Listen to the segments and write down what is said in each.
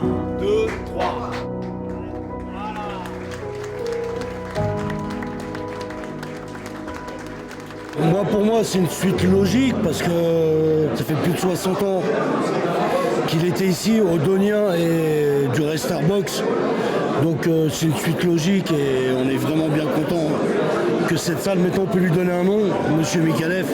1, 2, 3. Pour moi, c'est une suite logique parce que ça fait plus de 60 ans qu'il était ici au Donien et du Restart Box. Donc c'est une suite logique et on est vraiment bien content que cette salle, maintenant on peut lui donner un nom, Monsieur Mikalev,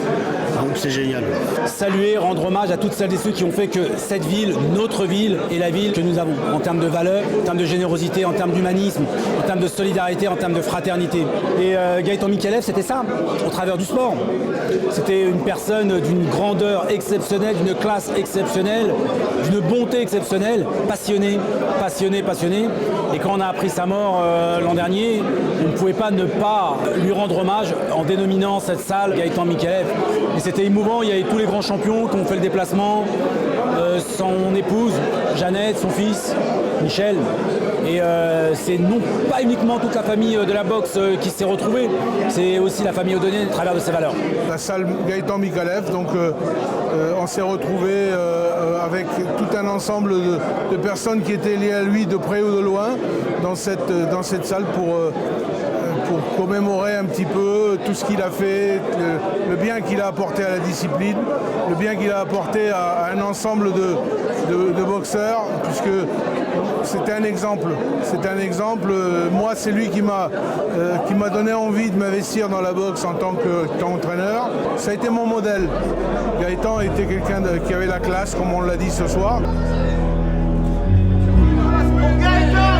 donc c'est génial. Saluer, rendre hommage à toutes celles et ceux qui ont fait que cette ville, notre ville, est la ville que nous avons en termes de valeurs, en termes de générosité, en termes d'humanisme, en termes de solidarité, en termes de fraternité. Et Gaëtan Mikalev, c'était ça, au travers du sport. C'était une personne d'une grandeur exceptionnelle, d'une classe exceptionnelle, d'une bonté exceptionnelle, passionné. Et quand on a appris sa mort l'an dernier, on ne pouvait pas ne pas lui rendre hommage en dénominant cette salle Gaëtan Mikalev. Et c'était émouvant, il y avait tous les grands champions qui ont fait le déplacement, son épouse, Jeannette, son fils, Michel. Et c'est non pas uniquement toute la famille de la boxe qui s'est retrouvée, c'est aussi la famille Odonienne à travers de ses valeurs. La salle Gaëtan Mikalev, donc on s'est retrouvés avec tout un ensemble de personnes qui étaient liées à lui de près ou de loin dans cette salle pour commémorer un petit peu tout ce qu'il a fait, le bien qu'il a apporté à la discipline, le bien qu'il a apporté à un ensemble de boxeurs, puisque c'était un exemple. Moi, c'est lui qui m'a donné envie de m'investir dans la boxe en tant qu'entraîneur. Ça a été mon modèle. Gaëtan était quelqu'un qui avait la classe, comme on l'a dit ce soir. Gaëtan,